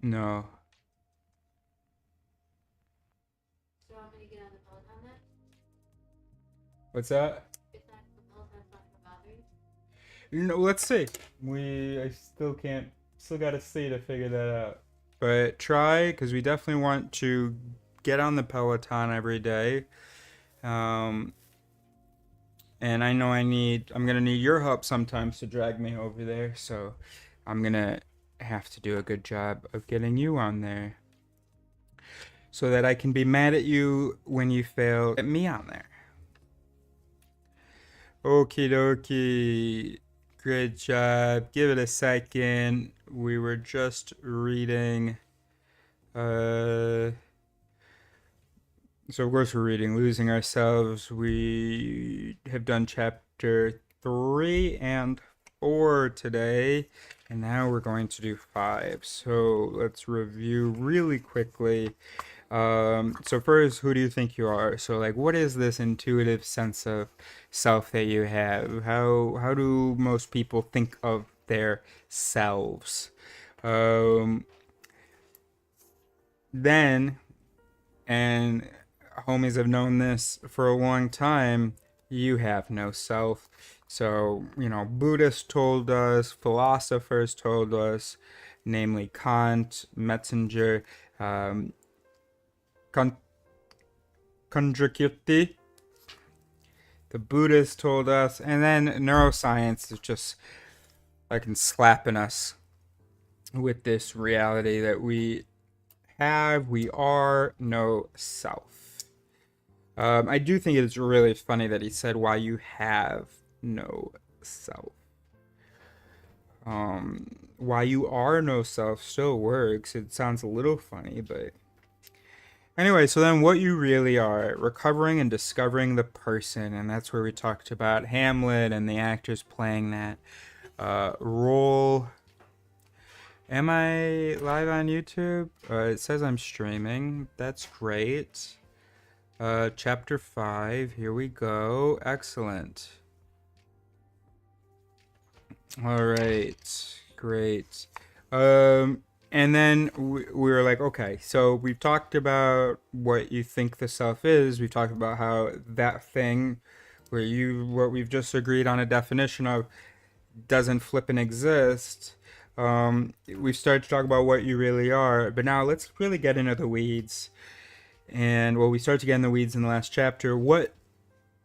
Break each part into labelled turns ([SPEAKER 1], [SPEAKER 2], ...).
[SPEAKER 1] No.
[SPEAKER 2] Do you want me to get on the Peloton then?
[SPEAKER 1] What's that?
[SPEAKER 2] If that the Peloton's not gonna bother you?
[SPEAKER 1] No, let's see. I still can't, still gotta see to figure that out. But try, because we definitely want to get on the Peloton every day. Um, and I know I'm gonna need your help sometimes to drag me over there. So I'm gonna have to do a good job of getting you on there so that I can be mad at you when you fail at me on there. Okie dokie. Good job. Give it a second. We were just reading. So, of course, we're reading Losing Ourselves. We have done chapter 3 and 4 today. And now we're going to do 5. So, let's review really quickly. So first, who do you think you are? So like, what is this intuitive sense of self that you have? How do most people think of their selves? Um, then, and homies have known this for a long time, you have no self. So, Buddhists told us, philosophers told us, namely Kant, Metzinger, um, Kundrakirti, the Buddhists told us, and then neuroscience is just like slapping us with this reality that we are no self. I do think it's really funny that he said why you have no self. Why you are no self still works. It sounds a little funny, but anyway, so then what you really are, recovering and discovering the person, and that's where we talked about Hamlet and the actors playing that role. Am I live on YouTube? It says I'm streaming. That's great. Chapter 5, here we go. Excellent. All right, great. And then we were like, okay, so we've talked about what you think the self is. We've talked about how that thing what we've just agreed on a definition of doesn't flip and exist. We've started to talk about what you really are, but now let's really get into the weeds. And we started to get in the weeds in the last chapter. What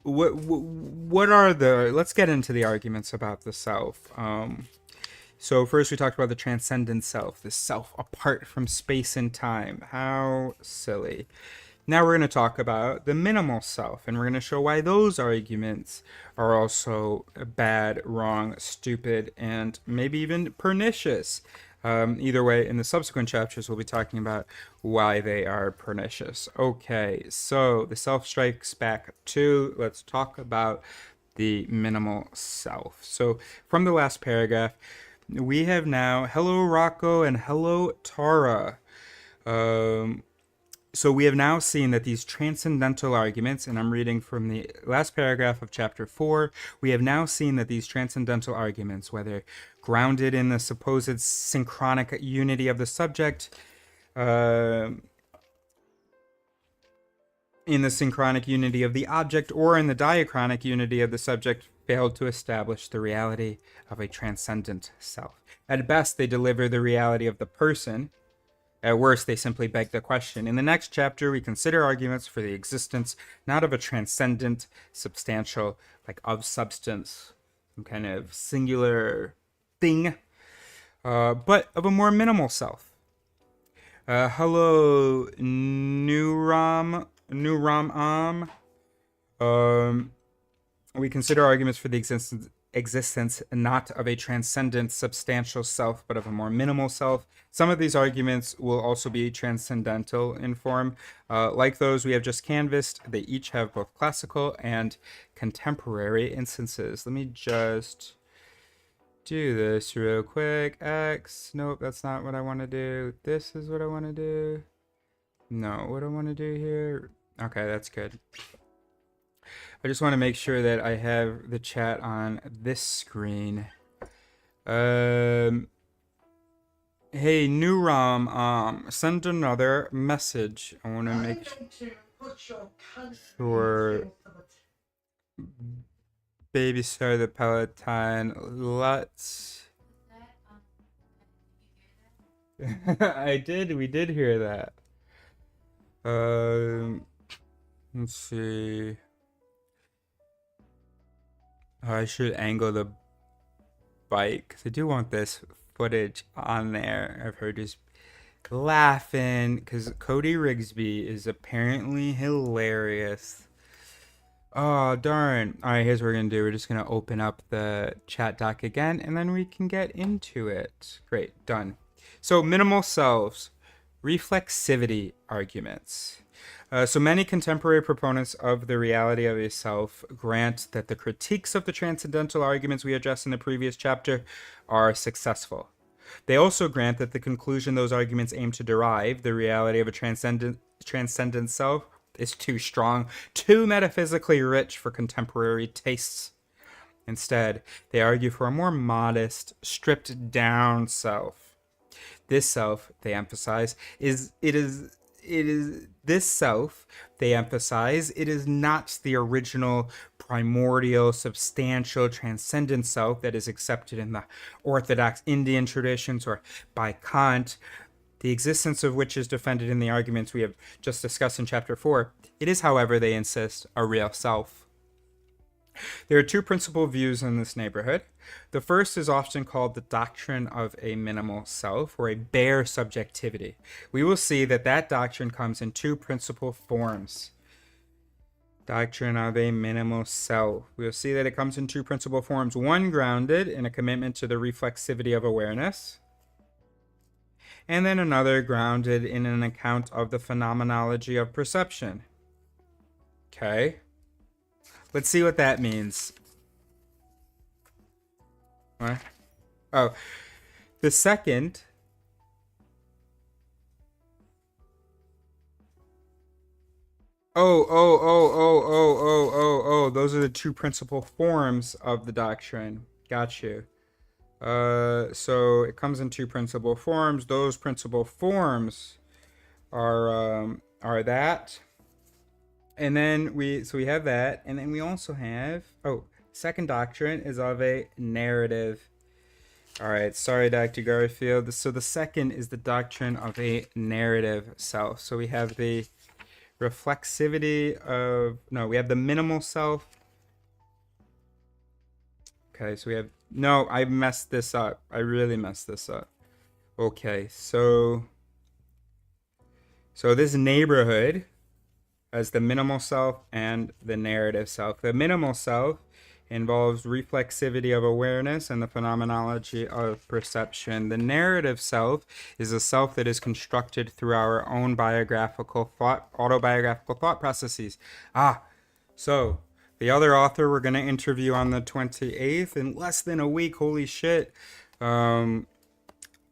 [SPEAKER 1] are let's get into the arguments about the self. So first we talked about the transcendent self, the self apart from space and time. How silly. Now we're going to talk about the minimal self, and we're going to show why those arguments are also bad, wrong, stupid, and maybe even pernicious. Either way, in the subsequent chapters, we'll be talking about why they are pernicious. Okay, so the self strikes back to, let's talk about the minimal self. So from the last paragraph, we have now, hello Rocco and hello Tara. So we have now seen that these transcendental arguments, and I'm reading from the last paragraph of chapter 4, we have now seen that these transcendental arguments, whether grounded in the supposed synchronic unity of the subject, in the synchronic unity of the object, or in the diachronic unity of the subject, failed to establish the reality of a transcendent self. At best, they deliver the reality of the person. At worst, they simply beg the question. In the next chapter, we consider arguments for the existence not of a transcendent, substantial, like of substance, some kind of singular thing, but of a more minimal self. Hello, Nuram. We consider arguments for the existence not of a transcendent substantial self, but of a more minimal self. Some of these arguments will also be transcendental in form. Like those we have just canvassed, they each have both classical and contemporary instances. Let me just do this real quick. X. Nope, that's not what I want to do. This is what I want to do. No, what I want to do here. Okay, that's good. I just want to make sure that I have the chat on this screen. And Hey, new Rom, send another message. I want to
[SPEAKER 3] I'm
[SPEAKER 1] make
[SPEAKER 3] going to put your country
[SPEAKER 1] sure.
[SPEAKER 3] into the
[SPEAKER 1] Baby star the Peloton. Let's.
[SPEAKER 2] Is that, did you hear that?
[SPEAKER 1] I did. We did hear that. Um, let's see. Oh, I should angle the bike 'cause I do want this footage on there of her just laughing because Cody Rigsby is apparently hilarious. Oh, darn. All right, here's what we're going to do. We're just going to open up the chat doc again, and then we can get into it. Great, done. So, minimal selves, reflexivity arguments. So many contemporary proponents of the reality of a self grant that the critiques of the transcendental arguments we addressed in the previous chapter are successful. They also grant that the conclusion those arguments aim to derive, the reality of a transcendent self, is too strong, too metaphysically rich for contemporary tastes. Instead, they argue for a more modest, stripped down self. This self, they emphasize, this self, they emphasize, it is not the original, primordial, substantial, transcendent self that is accepted in the Orthodox Indian traditions or by Kant, the existence of which is defended in the arguments we have just discussed in chapter 4. It is, however, they insist, a real self. There are two principal views in this neighborhood. The first is often called the doctrine of a minimal self, or a bare subjectivity. We will see that that doctrine comes in two principal forms. Doctrine of a minimal self. We'll see that it comes in two principal forms. One grounded in a commitment to the reflexivity of awareness, and then another grounded in an account of the phenomenology of perception. Okay. Let's see what that means. What? Oh, the second. Oh. Those are the two principal forms of the doctrine. Got you. So it comes in two principal forms. Those principal forms are that. And then we have that, and then we also have second doctrine is of a narrative. All right, sorry, Dr. Garfield. So the second is the doctrine of a narrative self. So we have the reflexivity of we have the minimal self. Okay, so we have I messed this up. I really messed this up. Okay, so this neighborhood as the minimal self and the narrative self. The minimal self involves reflexivity of awareness and the phenomenology of perception. The narrative self is a self that is constructed through our own autobiographical thought processes. So the other author we're going to interview on the 28th in less than a week. Holy shit. I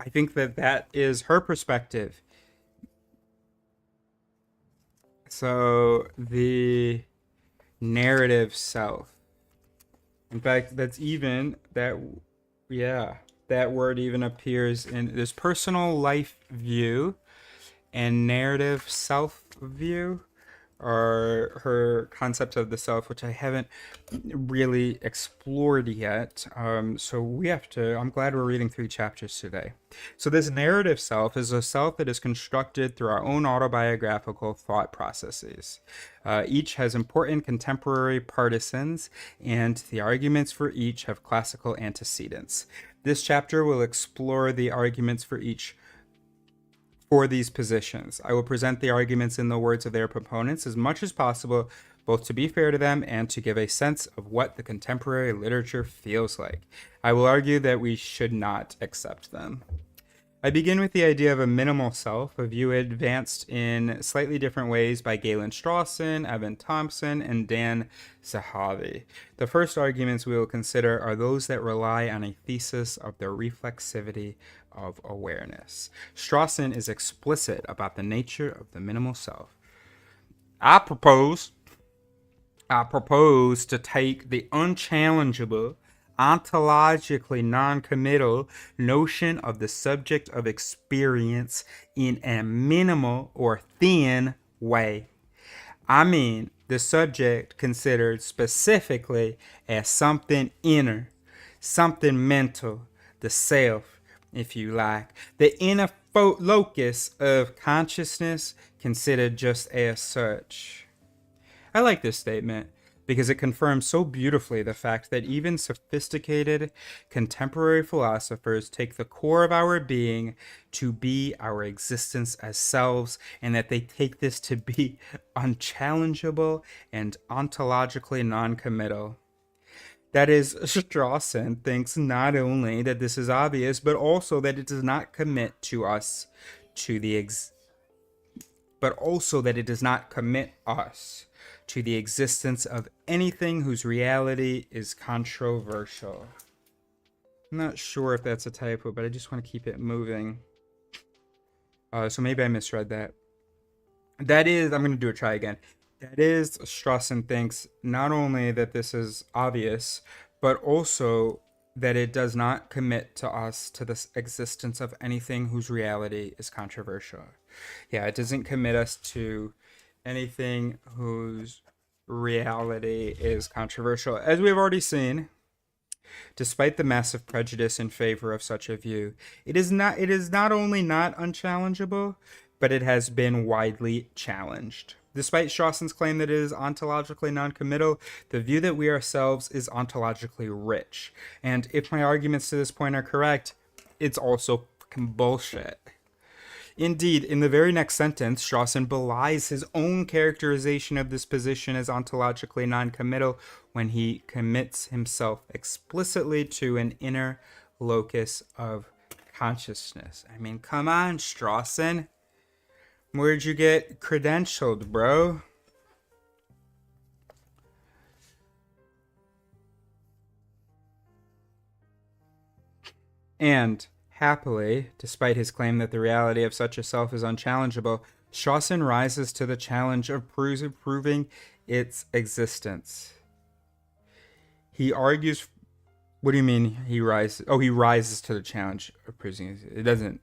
[SPEAKER 1] think that is her perspective. So the narrative self. In fact, that word even appears in this personal life view and narrative self view are her concept of the self, which I haven't really explored yet. So I'm glad we're reading 3 chapters today. So this narrative self is a self that is constructed through our own autobiographical thought processes. Each has important contemporary partisans, and the arguments for each have classical antecedents. This chapter will explore the arguments for each for these positions. I will present the arguments in the words of their proponents as much as possible, both to be fair to them and to give a sense of what the contemporary literature feels like. I will argue that we should not accept them. I begin with the idea of a minimal self, a view advanced in slightly different ways by Galen Strawson, Evan Thompson, and Dan Zahavi. The first arguments we will consider are those that rely on a thesis of the reflexivity of awareness. Strawson is explicit about the nature of the minimal self. I propose to take the unchallengeable, ontologically non-committal notion of the subject of experience in a minimal or thin way. I mean, the subject considered specifically as something inner, something mental, the self, if you like, the inner locus of consciousness considered just as such. I like this statement because it confirms so beautifully the fact that even sophisticated contemporary philosophers take the core of our being to be our existence as selves, and that they take this to be unchallengeable and ontologically non-committal. That is, Strawson thinks not only that this is obvious, but also that it does not commit to us to the but also that it does not commit us to the existence of anything whose reality is controversial. I'm not sure if that's a typo, but I just want to keep it moving. So maybe I misread that. That is, I'm going to try again. That is, Strawson thinks not only that this is obvious, but also that it does not commit to us to the existence of anything whose reality is controversial. Yeah, it doesn't commit us to anything whose reality is controversial. As we've already seen, despite the massive prejudice in favor of such a view, it is not only not unchallengeable, but it has been widely challenged. Despite Strawson's claim that it is ontologically non-committal, the view that we ourselves is ontologically rich. And if my arguments to this point are correct, it's also fucking bullshit. Indeed, in the very next sentence, Strawson belies his own characterization of this position as ontologically non-committal when he commits himself explicitly to an inner locus of consciousness. I mean, come on, Strawson. Where'd you get credentialed, bro? And, happily, despite his claim that the reality of such a self is unchallengeable, Strawson rises to the challenge of proving its existence. He argues... What do you mean he rises? Oh, he rises to the challenge of proving it. It doesn't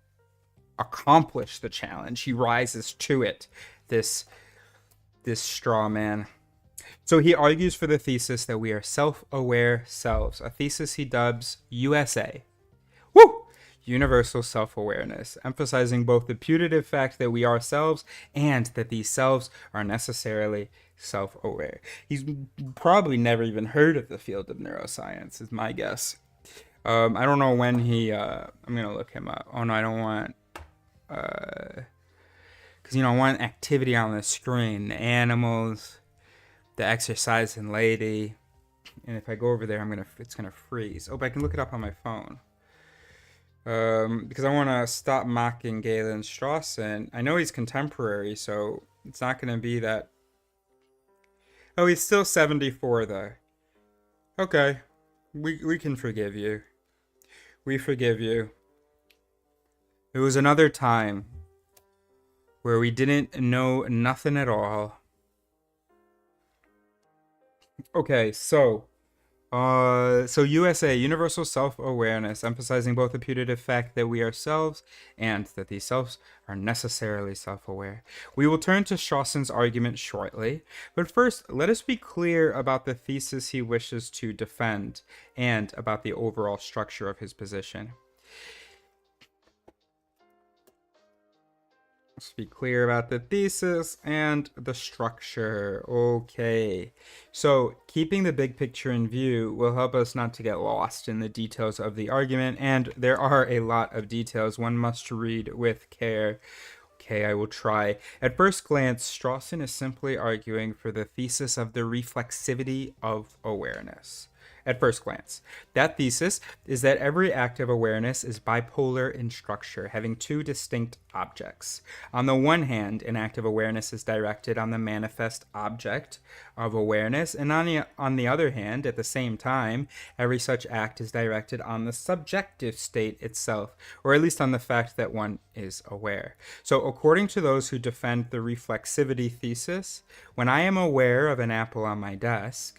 [SPEAKER 1] accomplish the challenge. He rises to it. This straw man. So he argues for the thesis that we are self-aware selves, a thesis he dubs USA. Woo! Universal self-awareness, emphasizing both the putative fact that we are selves and that these selves are necessarily self-aware. He's probably never even heard of the field of neuroscience, is my guess. I don't know when he... I'm going to look him up. Oh, no, I don't want... Because, I want activity on the screen. The animals, the exercising lady. And if I go over there, it's going to freeze. Oh, but I can look it up on my phone. Because I want to stop mocking Galen Strawson. I know he's contemporary, so it's not going to be that... Oh, he's still 74, though. Okay. We can forgive you. We forgive you. It was another time where we didn't know nothing at all. Okay, so USA, universal self-awareness, emphasizing both the putative fact that we are selves and that these selves are necessarily self-aware. We will turn to Strawson's argument shortly, but first, let us be clear about the thesis he wishes to defend and about the overall structure of his position. Let's be clear about the thesis and the structure. Okay. So, keeping the big picture in view will help us not to get lost in the details of the argument, and there are a lot of details one must read with care. Okay, I will try. At first glance, Strawson is simply arguing for the thesis of the reflexivity of awareness. At first glance, that thesis is that every act of awareness is bipolar in structure, having two distinct objects. On the one hand, an act of awareness is directed on the manifest object of awareness, and on the other hand, at the same time, every such act is directed on the subjective state itself, or at least on the fact that one is aware. So, according to those who defend the reflexivity thesis, when I am aware of an apple on my desk,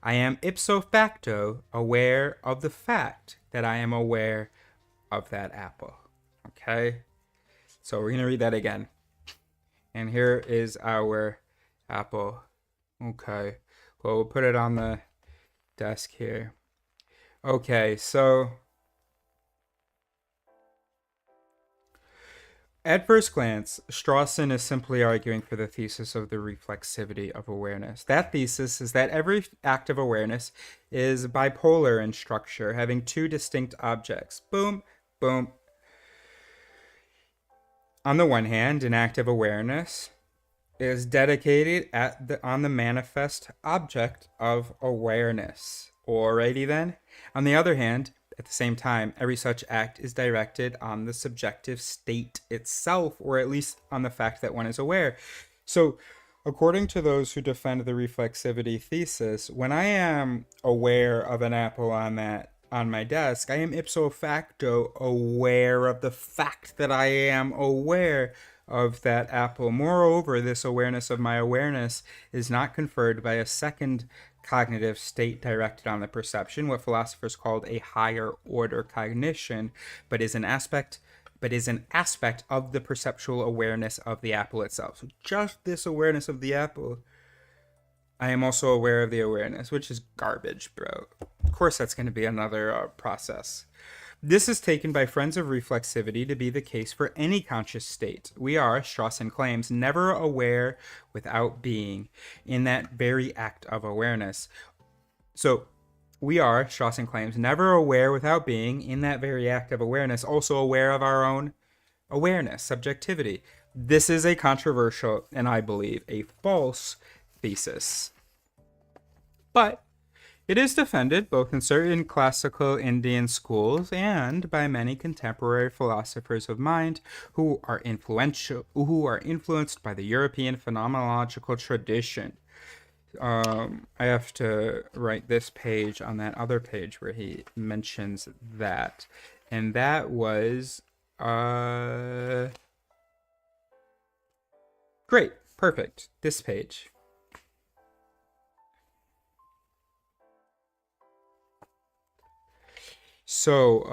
[SPEAKER 1] I am ipso facto aware of the fact that I am aware of that apple. Okay? So we're going to read that again. And here is our apple. Okay. Well, we'll put it on the desk here. Okay, so at first glance, Strawson is simply arguing for the thesis of the reflexivity of awareness. That thesis is that every act of awareness is bipolar in structure, having two distinct objects. Boom, boom. On the one hand, an act of awareness is dedicated on the manifest object of awareness. Alrighty then. On the other hand, at the same time, every such act is directed on the subjective state itself, or at least on the fact that one is aware. So, according to those who defend the reflexivity thesis, when I am aware of an apple on my desk, I am ipso facto aware of the fact that I am aware of that apple. Moreover, this awareness of my awareness is not conferred by a second cognitive state directed on the perception, what philosophers called a higher order cognition, but is an aspect of the perceptual awareness of the apple itself. So just this awareness of the apple, I am also aware of the awareness, which is garbage, bro. Of course, that's going to be another process. This is taken by friends of reflexivity to be the case for any conscious state. We are, Strawson claims, never aware without being in that very act of awareness. So, we are, Strawson claims, never aware without being in that very act of awareness, also aware of our own awareness, subjectivity. This is a controversial, and I believe, a false thesis. But it is defended both in certain classical Indian schools and by many contemporary philosophers of mind who are influenced by the European phenomenological tradition. I have to write this page on that other page where he mentions that, and that was great, perfect. This page. So,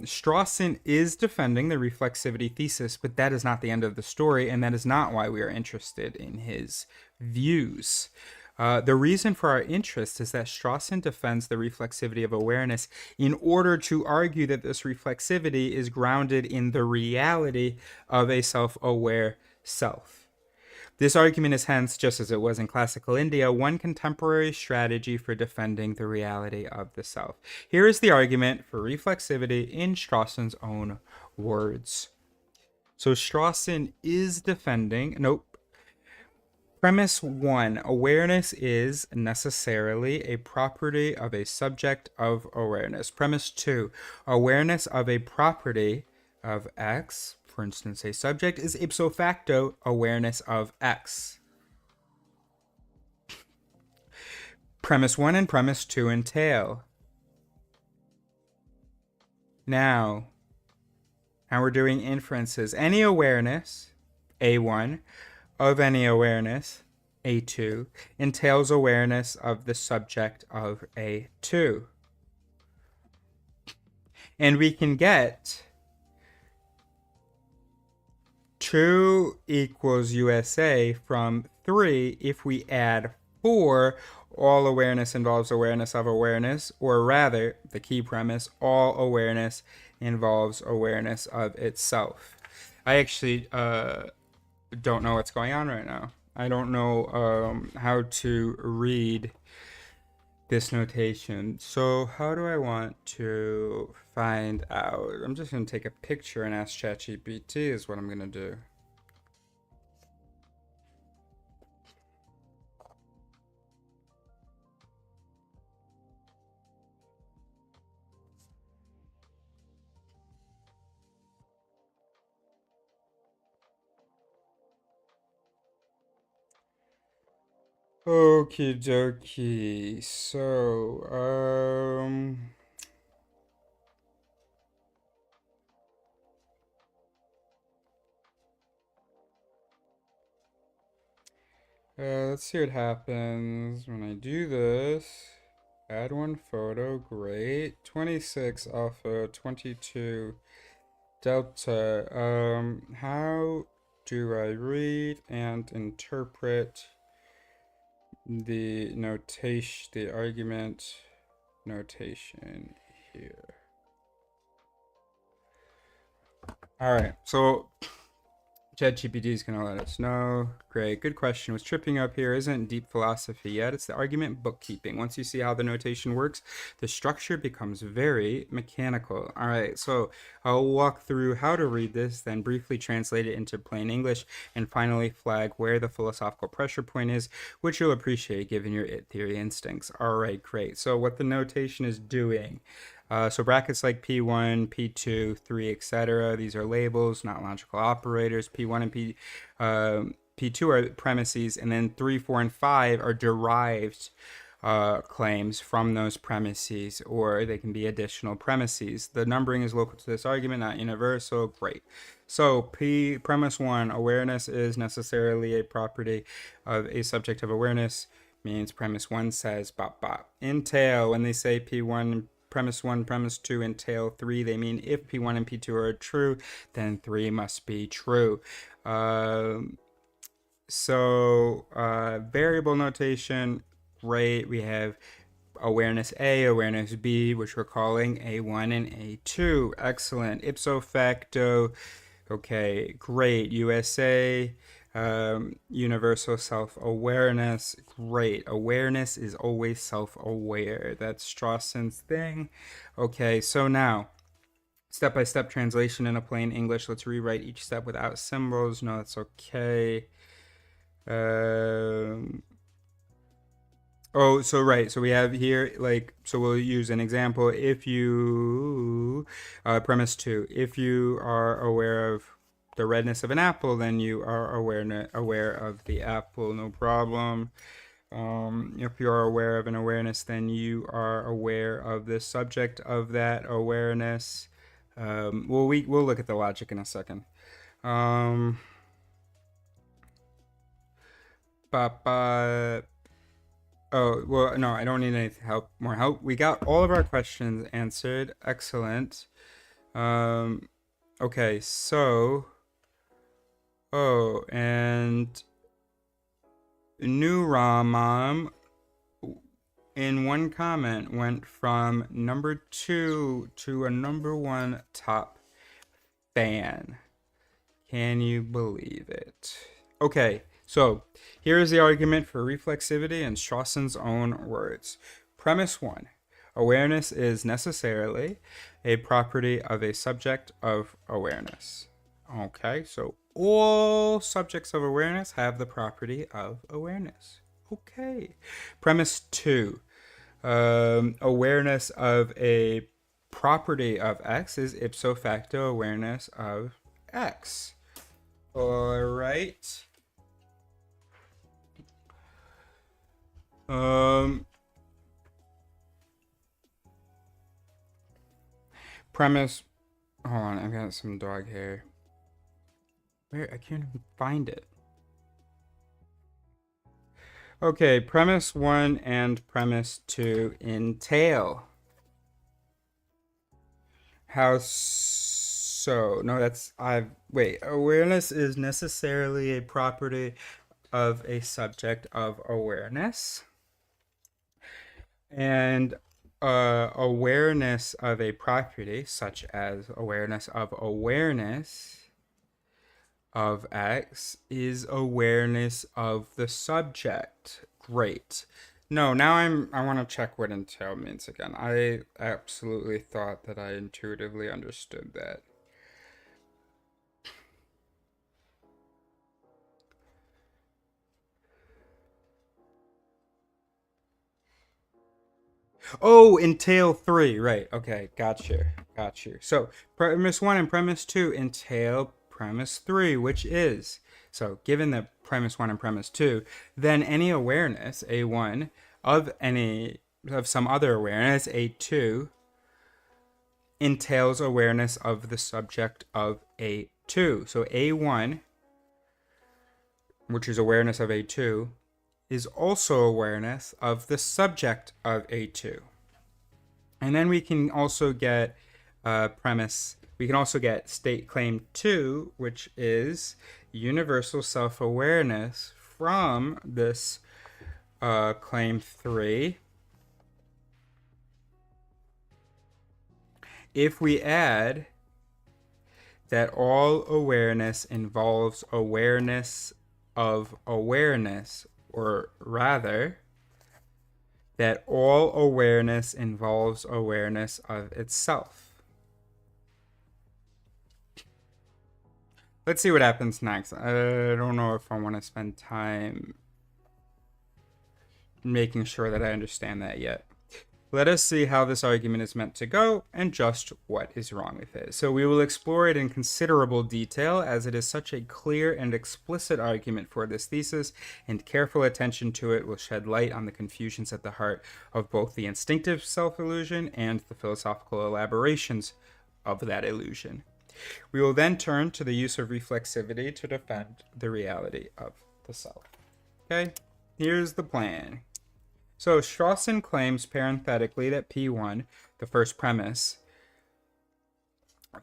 [SPEAKER 1] Strawson is defending the reflexivity thesis, but that is not the end of the story, and that is not why we are interested in his views. The reason for our interest is that Strawson defends the reflexivity of awareness in order to argue that this reflexivity is grounded in the reality of a self-aware self. This argument is hence, just as it was in classical India, one contemporary strategy for defending the reality of the self. Here is the argument for reflexivity in Strawson's own words. So Strawson is defending, Premise 1, awareness is necessarily a property of a subject of awareness. Premise 2, awareness of a property of X, for instance, a subject, is ipso facto awareness of X. Premise 1 and Premise 2 entail. Now we're doing inferences. Any awareness, A1, of any awareness, A2, entails awareness of the subject of A2. And we can get 2 equals USA from 3 if we add 4. All awareness involves awareness of awareness, or rather, the key premise, all awareness involves awareness of itself. I actually don't know what's going on right now. I don't know how to read this notation. So how do I want to find out? I'm just going to take a picture and ask ChatGPT is what I'm going to do. Okie dokie. So, let's see what happens when I do this. Add one photo, great. 26 alpha, 22 delta. How do I read and interpret the notation, the argument notation here? All right, so ChatGPT is going to let us know. Great, good question. What's tripping up here isn't deep philosophy yet. It's the argument bookkeeping. Once you see how the notation works, the structure becomes very mechanical. All right, so I'll walk through how to read this, then briefly translate it into plain English, and finally flag where the philosophical pressure point is, which you'll appreciate given your it theory instincts. All right, great. So what the notation is doing. So brackets like P1, P2, 3, etc. These are labels, not logical operators. P1 and P2 are premises, and then 3, 4, and 5 are derived claims from those premises, or they can be additional premises. The numbering is local to this argument, not universal. Great. So premise 1, awareness is necessarily a property of a subject of awareness, means premise 1 says bop bop. Entail, when they say P1, premise 1, premise 2 entail 3, they mean if P1 and P2 are true, then 3 must be true. Variable notation, great. We have awareness A, awareness B, which we're calling A1 and A2. Excellent. Ipso facto, okay, great. USA, universal self-awareness, great. Awareness is always self-aware. That's Strawson's thing. Okay, so now step-by-step translation in a plain English. Let's rewrite each step without symbols. No, that's okay. So we have here, so we'll use an example. If you, premise 2, if you are aware of the redness of an apple, then you are aware of the apple, no problem. If you are aware of an awareness, then you are aware of the subject of that awareness. We'll look at the logic in a second. Oh, well, no, I don't need any more help. We got all of our questions answered. Excellent. Okay, so... Oh, and... New Ramam, in one comment, went from number 2 to a number 1 top fan. Can you believe it? Okay, so here is the argument for reflexivity in Strawson's own words. Premise 1. Awareness is necessarily a property of a subject of awareness. Okay, so all subjects of awareness have the property of awareness. Okay. Premise 2. Awareness of a property of X is ipso facto awareness of X. All right. Premise. Hold on, I've got some dog hair. Where? I can't even find it. Okay, premise 1 and premise 2 entail. How so? No, wait. Awareness is necessarily a property of a subject of awareness. And awareness of a property, such as awareness of X, is awareness of the subject. Great. No, now I want to check what entail means again. I absolutely thought that I intuitively understood that. Oh, entail 3, right. Okay, got you. So, premise 1 and premise 2 entail premise 3, which is, so given the premise 1 and premise 2, then any awareness, A1, of some other awareness, A2, entails awareness of the subject of A2. So A1, which is awareness of A2, is also awareness of the subject of A2. And then we can also get premise. We can also get state claim 2, which is universal self-awareness from this claim 3. If we add that all awareness involves awareness of awareness, or rather, that all awareness involves awareness of itself. Let's see what happens next. I don't know if I want to spend time making sure that I understand that yet. Let us see how this argument is meant to go and just what is wrong with it. So we will explore it in considerable detail, as it is such a clear and explicit argument for this thesis, and careful attention to it will shed light on the confusions at the heart of both the instinctive self-illusion and the philosophical elaborations of that illusion. We will then turn to the use of reflexivity to defend the reality of the self. Okay, here's the plan. So Strawson claims parenthetically that P1, the first premise,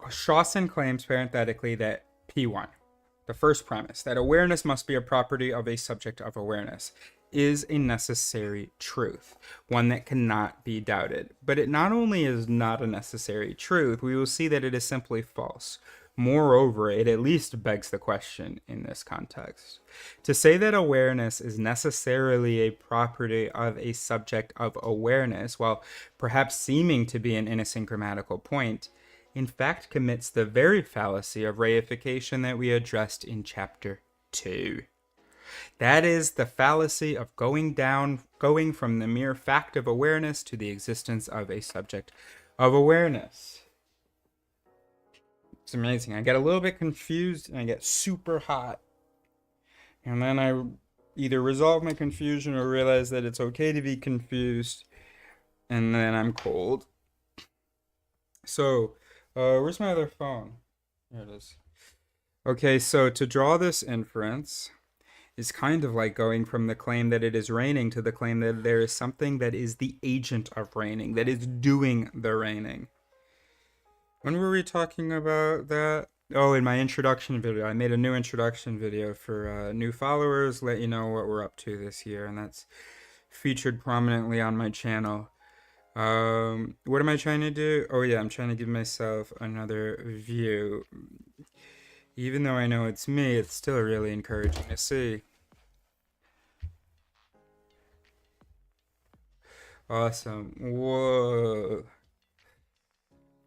[SPEAKER 1] Strawson claims parenthetically that P1, the first premise, that awareness must be a property of a subject of awareness, is a necessary truth, one that cannot be doubted. But it not only is not a necessary truth, we will see that it is simply false. Moreover, it at least begs the question in this context. To say that awareness is necessarily a property of a subject of awareness, while perhaps seeming to be an innocent grammatical point, in fact commits the very fallacy of reification that we addressed in chapter 2. That is the fallacy of going from the mere fact of awareness to the existence of a subject of awareness. It's amazing. I get a little bit confused and I get super hot. And then I either resolve my confusion or realize that it's okay to be confused. And then I'm cold. So, where's my other phone? There it is. Okay, so to draw this inference is kind of like going from the claim that it is raining to the claim that there is something that is the agent of raining, that is doing the raining. When were we talking about that? Oh, in my introduction video. I made a new introduction video for new followers, let you know what we're up to this year, and that's featured prominently on my channel. What am I trying to do? Oh yeah, I'm trying to give myself another view. Even though I know it's me, it's still really encouraging to see. Awesome. Whoa.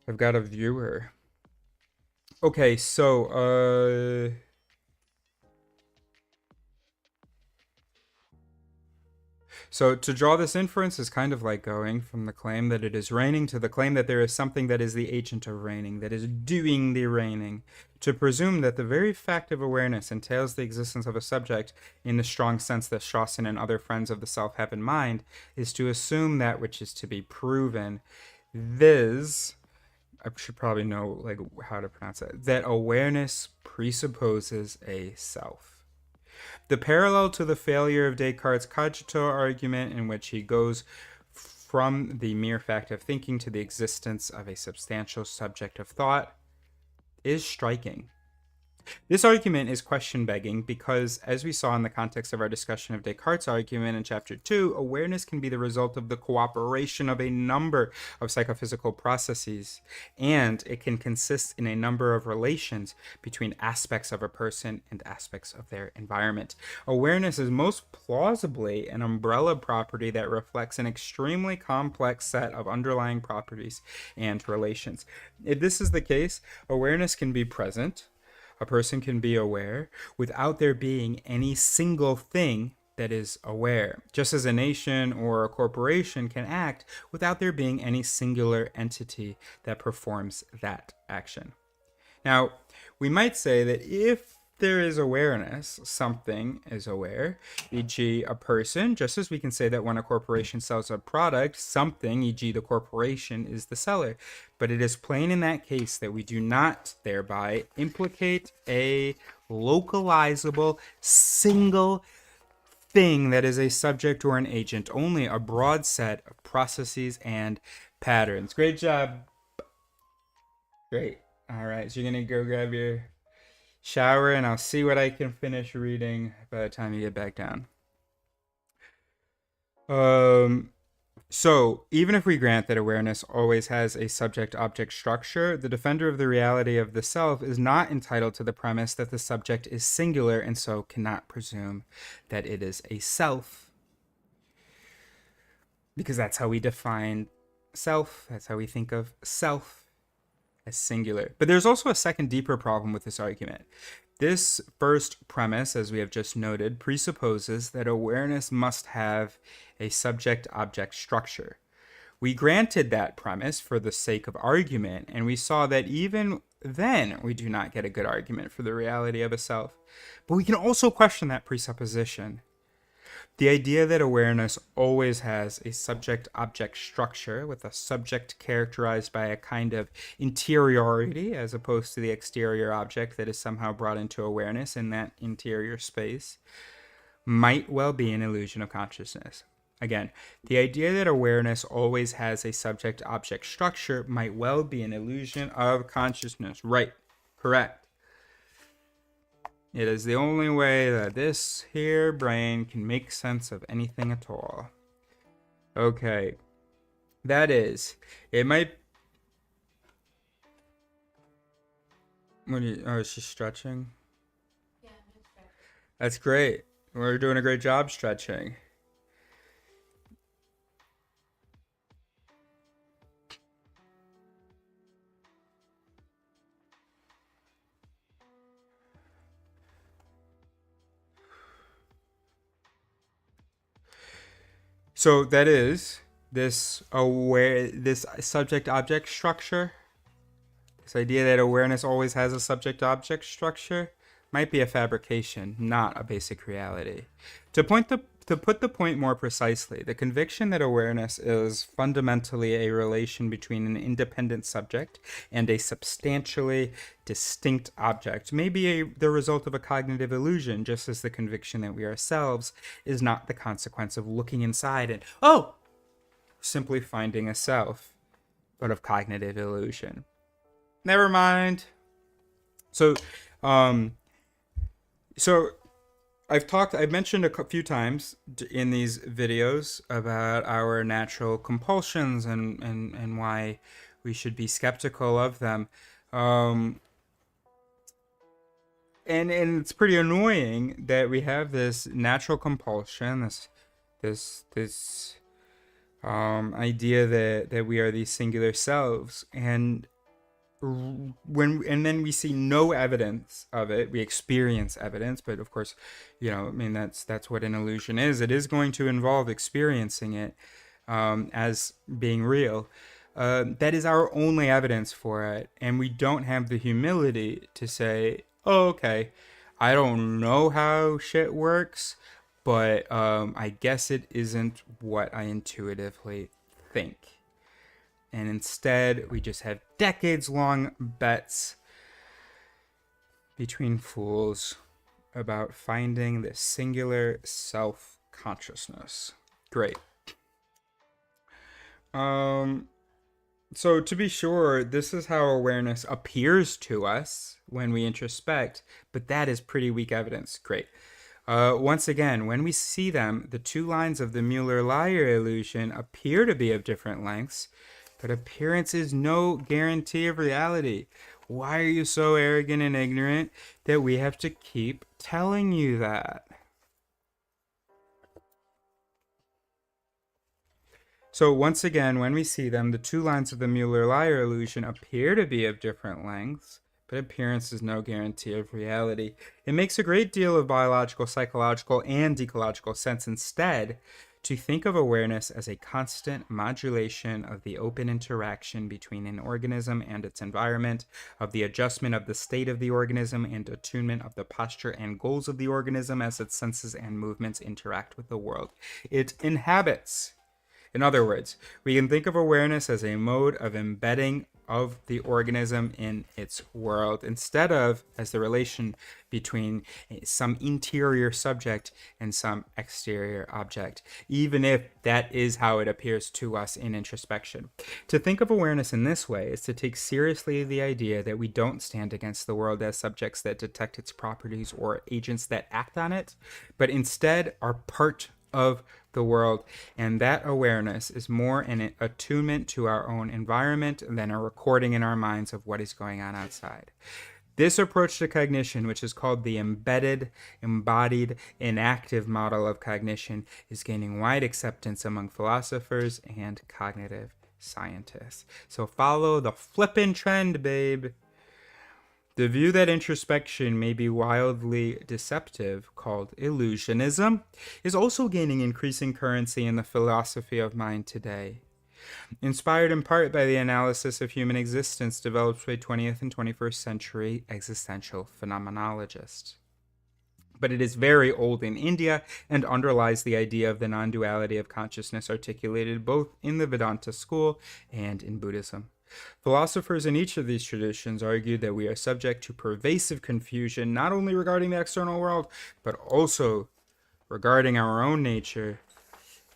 [SPEAKER 1] I've got a viewer. Okay, so, So to draw this inference is kind of like going from the claim that it is raining to the claim that there is something that is the agent of raining, that is doing the raining. To presume that the very fact of awareness entails the existence of a subject in the strong sense that Strawson and other friends of the self have in mind is to assume that which is to be proven. Viz, I should probably know like how to pronounce it, that awareness presupposes a self. The parallel to the failure of Descartes' cogito argument, in which he goes from the mere fact of thinking to the existence of a substantial subject of thought, is striking. This argument is question-begging because, as we saw in the context of our discussion of Descartes' argument in Chapter 2, awareness can be the result of the cooperation of a number of psychophysical processes, and it can consist in a number of relations between aspects of a person and aspects of their environment. Awareness is most plausibly an umbrella property that reflects an extremely complex set of underlying properties and relations. If this is the case, awareness can be present, a person can be aware, without there being any single thing that is aware, just as a nation or a corporation can act without there being any singular entity that performs that action. Now, we might say that if there is awareness, something is aware, e.g. a person, just as we can say that when a corporation sells a product, something, e.g. the corporation, is the seller. But it is plain in that case that we do not thereby implicate a localizable, single thing that is a subject or an agent, only a broad set of processes and patterns. Great job. Great. All right, so you're going to go grab your shower, and I'll see what I can finish reading by the time you get back down. So, even if we grant that awareness always has a subject-object structure, the defender of the reality of the self is not entitled to the premise that the subject is singular and so cannot presume that it is a self. Because that's how we define self. That's how we think of self, as singular. But there's also a second, deeper problem with this argument. This first premise, as we have just noted, presupposes that awareness must have a subject-object structure. We granted that premise for the sake of argument, and we saw that even then we do not get a good argument for the reality of a self. But we can also question that presupposition. The idea that awareness always has a subject-object structure with a subject characterized by a kind of interiority as opposed to the exterior object that is somehow brought into awareness in that interior space might well be an illusion of consciousness. Again, the idea that awareness always has a subject-object structure might well be an illusion of consciousness. Right. Correct. It is the only way that this here brain can make sense of anything at all. Okay. That is. It might... What are you... Oh, is she stretching?
[SPEAKER 2] Yeah, I'm just stretching.
[SPEAKER 1] That's great. We're doing a great job stretching. So that is this subject-object structure. This idea that awareness always has a subject-object structure might be a fabrication, not a basic reality. To put the point more precisely, the conviction that awareness is fundamentally a relation between an independent subject and a substantially distinct object may be the result of a cognitive illusion, just as the conviction that we ourselves is not the consequence of looking inside and, oh, simply finding a self, but of cognitive illusion. Never mind. So I've mentioned a few times in these videos about our natural compulsions and why we should be skeptical of them. And it's pretty annoying that we have this natural compulsion, this idea that we are these singular selves, and then we see no evidence of it. We experience evidence, but of course, that's what an illusion is. It is going to involve experiencing it as being real. That is our only evidence for it, and we don't have the humility to say, oh, okay, I don't know how shit works, but I guess it isn't what I intuitively think. And instead, we just have decades-long bets between fools about finding the singular self-consciousness. Great. So to be sure, this is how awareness appears to us when we introspect, but that is pretty weak evidence. Great. Once again, when we see them, the two lines of the Mueller-Lyer illusion appear to be of different lengths, but appearance is no guarantee of reality. Why are you so arrogant and ignorant that we have to keep telling you that? So once again, when we see them, the two lines of the Mueller-Lyer illusion appear to be of different lengths, but appearance is no guarantee of reality. It makes a great deal of biological, psychological, and ecological sense instead to think of awareness as a constant modulation of the open interaction between an organism and its environment, of the adjustment of the state of the organism and attunement of the posture and goals of the organism as its senses and movements interact with the world it inhabits. In other words, we can think of awareness as a mode of embedding of the organism in its world, instead of as the relation between some interior subject and some exterior object, even if that is how it appears to us in introspection. To think of awareness in this way is to take seriously the idea that we don't stand against the world as subjects that detect its properties or agents that act on it, but instead are part of the world, and that awareness is more an attunement to our own environment than a recording in our minds of what is going on outside. This approach to cognition, which is called the embedded, embodied, inactive model of cognition, is gaining wide acceptance among philosophers and cognitive scientists. So follow the flippin' trend, babe. The view that introspection may be wildly deceptive, called illusionism, is also gaining increasing currency in the philosophy of mind today. Inspired in part by the analysis of human existence developed by 20th and 21st century existential phenomenologists. But it is very old in India and underlies the idea of the non-duality of consciousness articulated both in the Vedanta school and in Buddhism. Philosophers in each of these traditions argued that we are subject to pervasive confusion, not only regarding the external world, but also regarding our own nature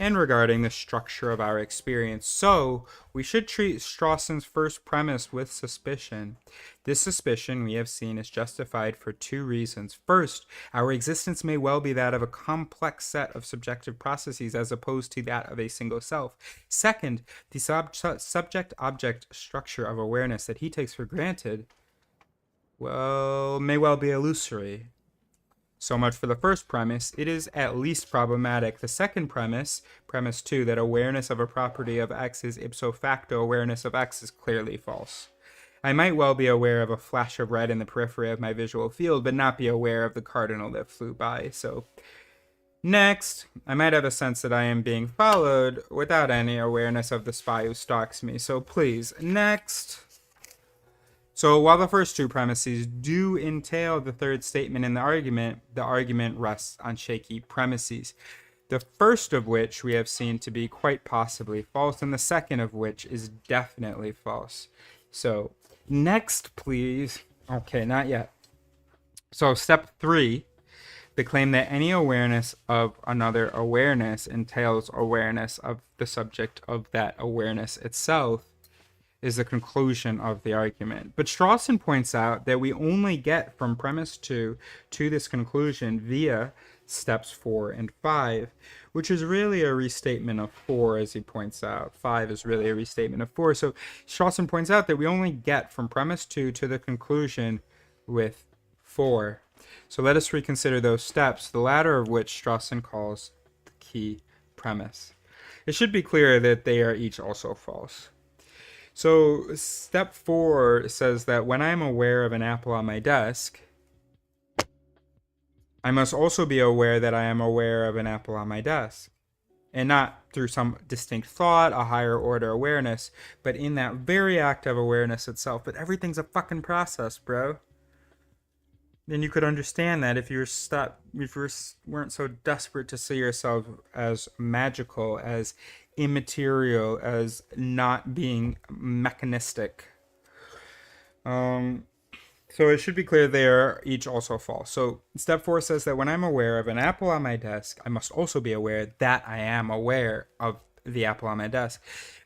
[SPEAKER 1] and regarding the structure of our experience. So, we should treat Strawson's first premise with suspicion. This suspicion, we have seen, is justified for two reasons. First, our existence may well be that of a complex set of subjective processes as opposed to that of a single self. Second, the subject-object structure of awareness that he takes for granted, well, may well be illusory. So much for the first premise. It is at least problematic. The second premise, premise 2, that awareness of a property of X is ipso facto awareness of X, is clearly false. I might well be aware of a flash of red in the periphery of my visual field, but not be aware of the cardinal that flew by. So, next, I might have a sense that I am being followed without any awareness of the spy who stalks me. So please, next. So while the first two premises do entail the third statement in the argument rests on shaky premises. The first of which we have seen to be quite possibly false, and the second of which is definitely false. So next, please. Okay, not yet. So step 3, the claim that any awareness of another awareness entails awareness of the subject of that awareness itself, is the conclusion of the argument. But Strawson points out that we only get from premise 2 to this conclusion via steps 4 and 5, which is really a restatement of 4, as he points out. 5 is really a restatement of 4. So Strawson points out that we only get from premise 2 to the conclusion with 4. So let us reconsider those steps, the latter of which Strawson calls the key premise. It should be clear that they are each also false. So step 4 says that when I am aware of an apple on my desk, I must also be aware that I am aware of an apple on my desk. And not through some distinct thought, a higher order awareness, but in that very act of awareness itself. But everything's a fucking process, bro. Then you could understand that if you weren't so desperate to see yourself as magical, as immaterial, as not being mechanistic. So it should be clear they are each also false. So step 4 says that when I'm aware of an apple on my desk, I must also be aware that I am aware of the apple on my desk.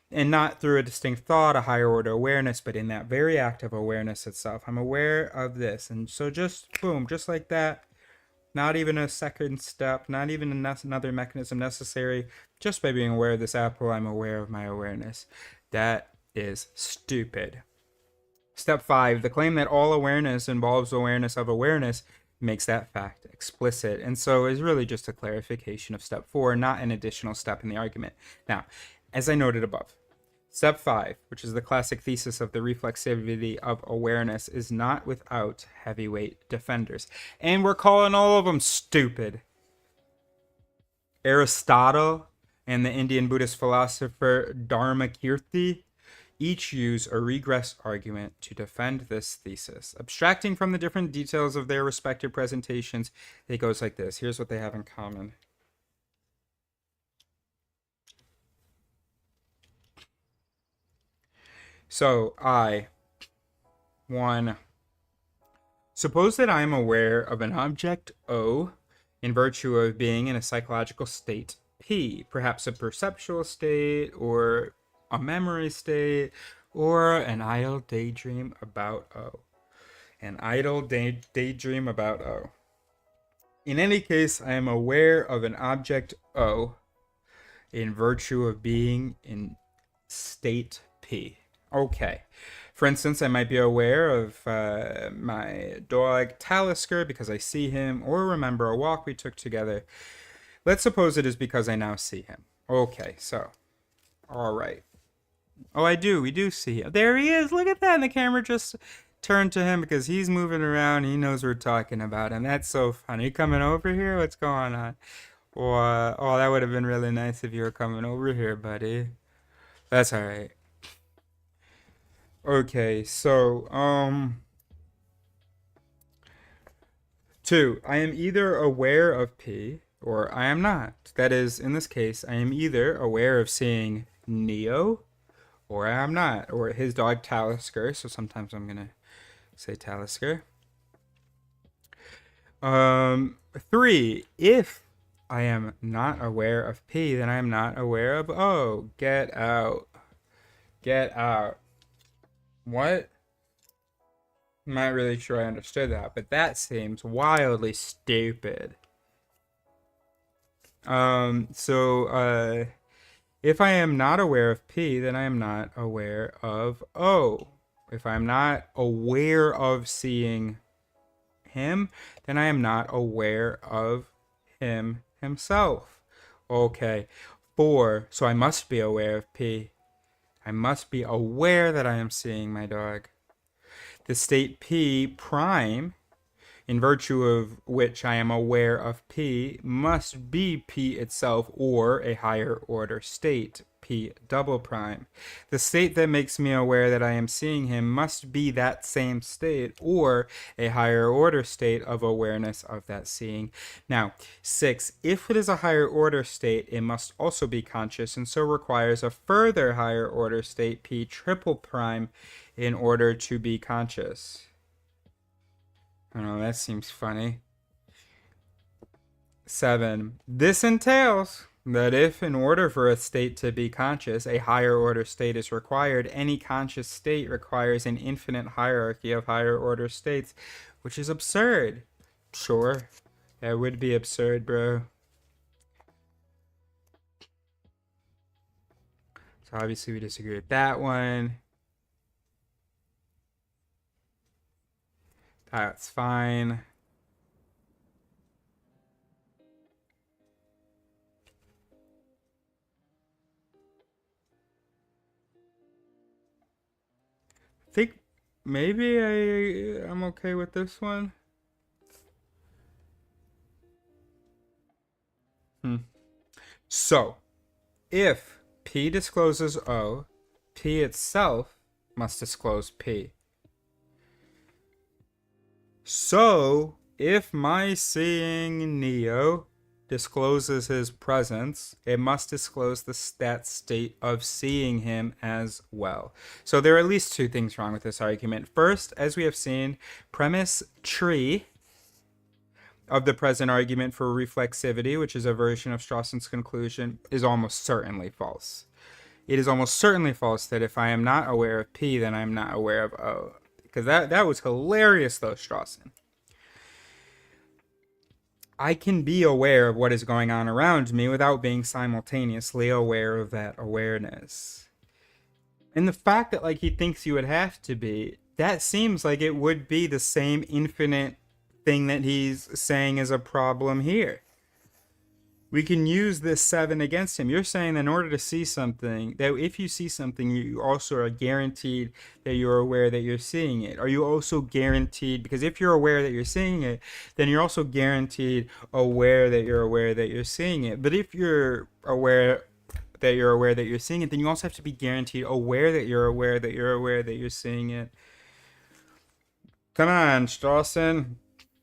[SPEAKER 1] And not through a distinct thought, a higher order awareness, but in that very act of awareness itself. I'm aware of this. And so just boom, just like that. Not even a second step, not even another mechanism necessary. Just by being aware of this apple, I'm aware of my awareness. That is stupid. Step 5, the claim that all awareness involves awareness of awareness makes that fact explicit. And so is really just a clarification of step 4, not an additional step in the argument. Now, as I noted above, step 5, which is the classic thesis of the reflexivity of awareness, is not without heavyweight defenders. And we're calling all of them stupid. Aristotle and the Indian Buddhist philosopher Dharmakirti each use a regress argument to defend this thesis. Abstracting from the different details of their respective presentations, it goes like this. Here's what they have in common. So, one, suppose that I am aware of an object O in virtue of being in a psychological state P, perhaps a perceptual state or a memory state or an idle daydream about O. An idle daydream about O. In any case, I am aware of an object O in virtue of being in state P. Okay. For instance, I might be aware of my dog Talisker because I see him or remember a walk we took together. Let's suppose it is because I now see him. Okay, so. All right. Oh, I do. We do see him. There he is. Look at that. And the camera just turned to him because he's moving around. He knows we're talking about him. That's so funny. You coming over here? What's going on? Oh, that would have been really nice if you were coming over here, buddy. That's all right. Okay, so, 2. I am either aware of P or I am not. That is, in this case, I am either aware of seeing Neo or I am not. Or his dog Talisker, so sometimes I'm going to say Talisker. 3. If I am not aware of P, then I am not aware of O. Get out. Get out. What? I'm not really sure I understood that, but that seems wildly stupid. If I am not aware of P, then I am not aware of O. If I'm not aware of seeing him, then I am not aware of him himself. Okay. 4. So I must be aware of P. I must be aware that I am seeing my dog. The state P prime, in virtue of which I am aware of P, must be P itself or a higher order state, P double prime. The state that makes me aware that I am seeing him must be that same state or a higher order state of awareness of that seeing. Now, 6. If it is a higher order state, it must also be conscious and so requires a further higher order state, P triple prime, in order to be conscious. I don't know, that seems funny. 7. This entails that if, in order for a state to be conscious, a higher order state is required, any conscious state requires an infinite hierarchy of higher order states, which is absurd. Sure, that would be absurd, bro. So obviously we disagree with that one. That's fine. I think maybe I'm okay with this one. So, if P discloses O, P itself must disclose P. So, if my seeing Neo discloses his presence, it must disclose that state of seeing him as well. So there are at least 2 things wrong with this argument. First, as we have seen, premise tree of the present argument for reflexivity, which is a version of Strawson's conclusion, is almost certainly false. It is almost certainly false that if I am not aware of P, then I am not aware of O. Because that was hilarious, though, Strawson. I can be aware of what is going on around me without being simultaneously aware of that awareness. And the fact that, like, he thinks you would have to be, that seems like it would be the same infinite thing that he's saying is a problem here. We can use this 7 against him. You're saying that in order to see something, that if you see something, you also are guaranteed that you're aware that you're seeing it. Are you also guaranteed, because if you're aware that you're seeing it, then you're also guaranteed aware that you're aware that you're seeing it. But if you're aware that you're aware that you're seeing it, then you also have to be guaranteed aware that you're aware that you're aware that you're seeing it. Come on, Strawson.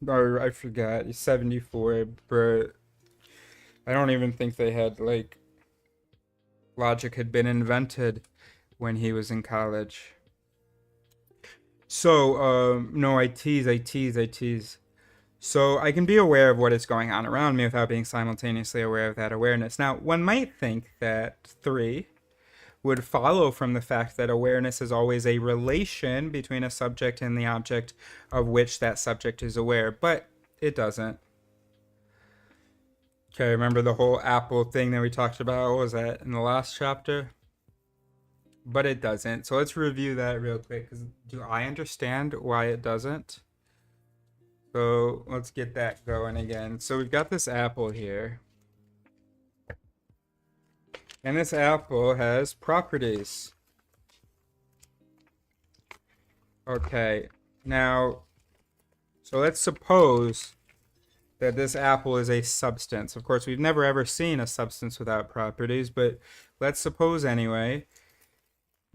[SPEAKER 1] Or I forgot. 74, bro. I don't even think they had, like, logic had been invented when he was in college. So, no, I tease. So I can be aware of what is going on around me without being simultaneously aware of that awareness. Now, one might think that 3 would follow from the fact that awareness is always a relation between a subject and the object of which that subject is aware, but it doesn't. Okay, remember the whole apple thing that we talked about? What was that in the last chapter? But it doesn't. So let's review that real quick. Because do I understand why it doesn't? So let's get that going again. So we've got this apple here. And this apple has properties. Okay, now, so let's suppose that this apple is a substance. Of course, we've never ever seen a substance without properties, but let's suppose anyway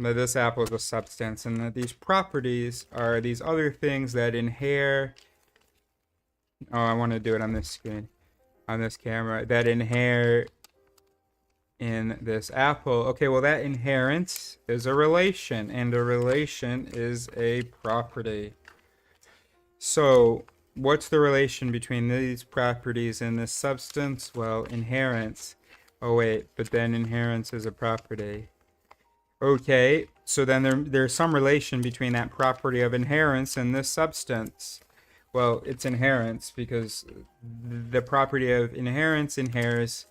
[SPEAKER 1] that this apple is a substance and that these properties are these other things that inhere. Oh, I want to do it on this screen, on this camera, that inhere in this apple. Okay, well, that inherence is a relation, and a relation is a property. So what's the relation between these properties and this substance? Well, inherence. Oh wait, but then inherence is a property. Okay, so then there's some relation between that property of inherence and this substance. Well, it's inherence because the property of inherence inheres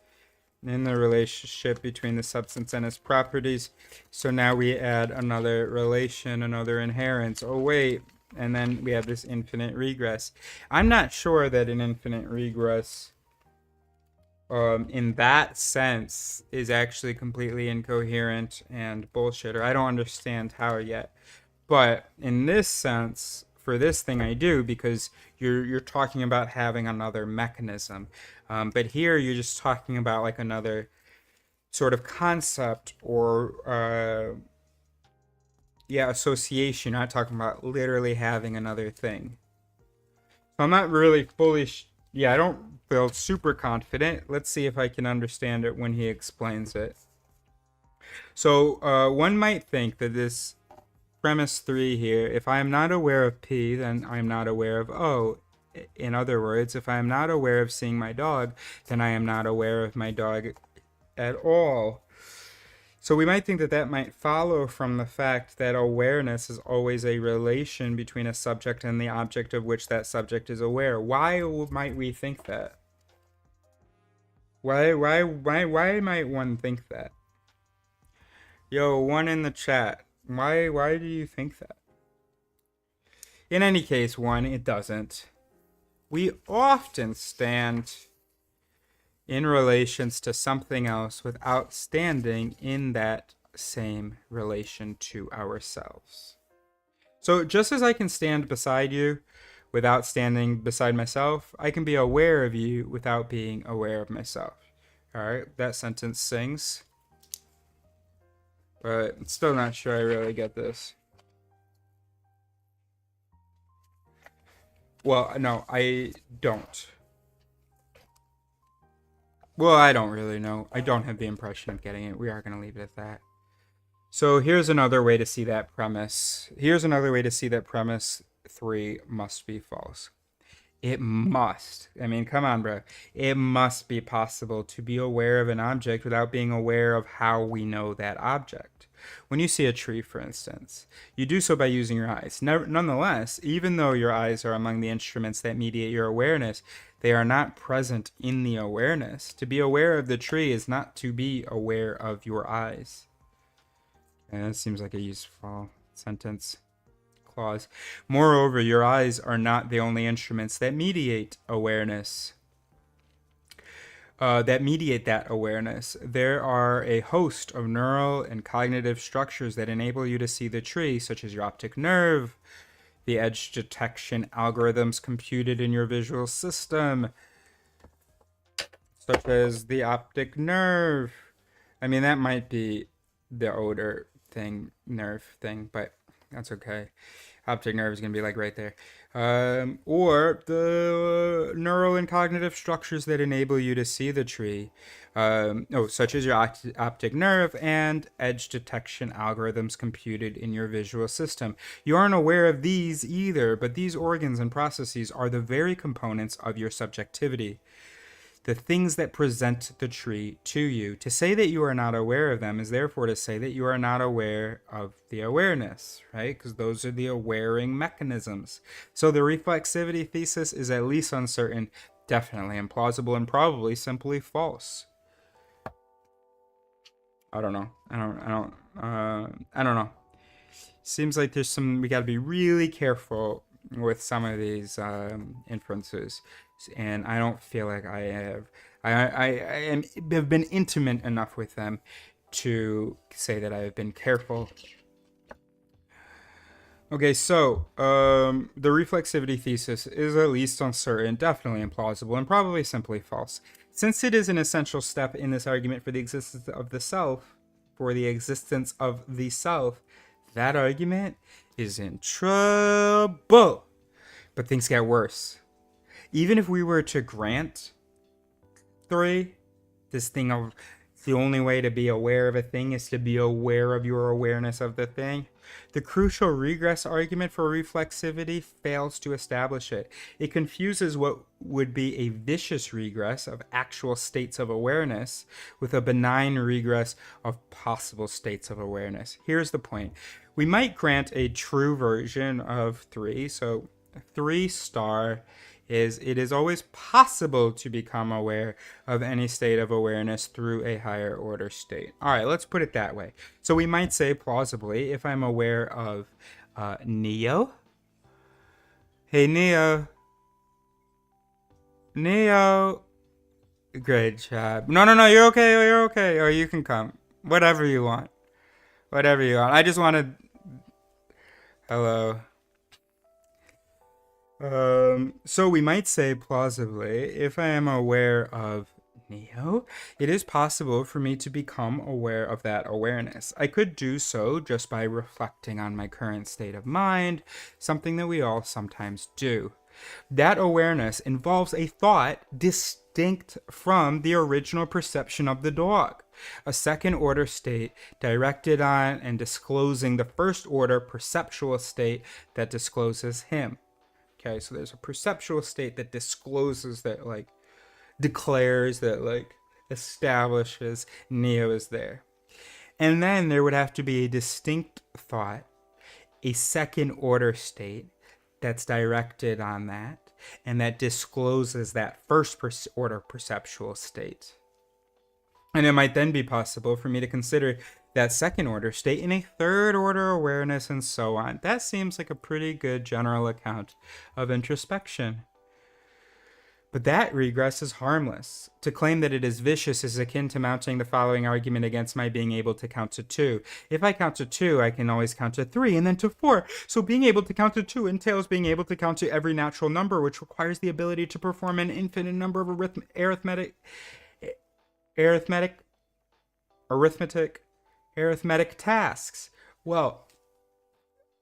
[SPEAKER 1] in the relationship between the substance and its properties. So now we add another relation, another inherence. Oh wait, and then we have this infinite regress. I'm not sure that an infinite regress in that sense is actually completely incoherent and bullshit, or I don't understand how yet. But in this sense, for this thing I do, because you're talking about having another mechanism. But here you're just talking about like another sort of concept or association. You're not talking about literally having another thing. So I'm not really fully I don't feel super confident. Let's see if I can understand it when he explains it. So one might think that this premise 3 here, if I am not aware of P, then I'm not aware of O. In other words, if I am not aware of seeing my dog, then I am not aware of my dog at all. So we might think that that might follow from the fact that awareness is always a relation between a subject and the object of which that subject is aware. Why might we think that? Why might one think that? Yo, one in the chat. Why do you think that? In any case, one, it doesn't. We often stand in relations to something else without standing in that same relation to ourselves. So just as I can stand beside you without standing beside myself, I can be aware of you without being aware of myself. All right, that sentence sings. But I'm still not sure I really get this. Well, no, I don't. Well, I don't really know. I don't have the impression of getting it. We are going to leave it at that. So here's another way to see that premise. Here's another way to see that premise 3 must be false. It must. I mean, come on, bro. It must be possible to be aware of an object without being aware of how we know that object. When you see a tree, for instance, you do so by using your eyes. Nonetheless, even though your eyes are among the instruments that mediate your awareness, they are not present in the awareness. To be aware of the tree is not to be aware of your eyes. And that seems like a useful sentence. Clause. Moreover, your eyes are not the only instruments that mediate awareness. That awareness. There are a host of neural and cognitive structures that enable you to see the tree, such as your optic nerve, the edge detection algorithms computed in your visual system, such as the optic nerve. I mean, that might be the odor thing, nerve thing, but that's okay. Optic nerve is going to be like right there. or the neural and cognitive structures that enable you to see the tree, such as your optic nerve and edge detection algorithms computed in your visual system. You aren't aware of these either, but these organs and processes are the very components of your subjectivity, the things that present the tree to you. To say that you are not aware of them is therefore to say that you are not aware of the awareness, right? Because those are the awareing mechanisms. So the reflexivity thesis is at least uncertain, definitely implausible, and probably simply false. I don't know. I don't know. Seems like we got to be really careful with some of these inferences, and I don't feel like I have. Have been intimate enough with them to say that I have been careful. Okay, so the reflexivity thesis is at least uncertain, definitely implausible, and probably simply false. Since it is an essential step in this argument for the existence of the self, that argument is in trouble. But things get worse. Even if we were to grant 3, this thing of the only way to be aware of a thing is to be aware of your awareness of the thing, the crucial regress argument for reflexivity fails to establish it. It confuses what would be a vicious regress of actual states of awareness with a benign regress of possible states of awareness. Here's the point. We might grant a true version of 3, so 3 star is it is always possible to become aware of any state of awareness through a higher order state. All right, let's put it that way. So we might say plausibly, if I'm aware of Neo. Hey, Neo. Neo. Great job. No, you're okay. Or you can come. Whatever you want. I just wanted... Hello. So we might say plausibly, if I am aware of Neo, it is possible for me to become aware of that awareness. I could do so just by reflecting on my current state of mind, something that we all sometimes do. That awareness involves a thought distinct from the original perception of the dog, a second order state directed on and disclosing the first order perceptual state that discloses him. Okay, so there's a perceptual state that discloses that, like, declares that, like, establishes Neo is there. And then there would have to be a distinct thought, a second order state that's directed on that, and that discloses that first order perceptual state. And it might then be possible for me to consider that second order state in a third order awareness and so on. That seems like a pretty good general account of introspection. But that regress is harmless. To claim that it is vicious is akin to mounting the following argument against my being able to count to 2. If I count to 2, I can always count to 3 and then to 4. So being able to count to 2 entails being able to count to every natural number, which requires the ability to perform an infinite number of arithmetic tasks. Well,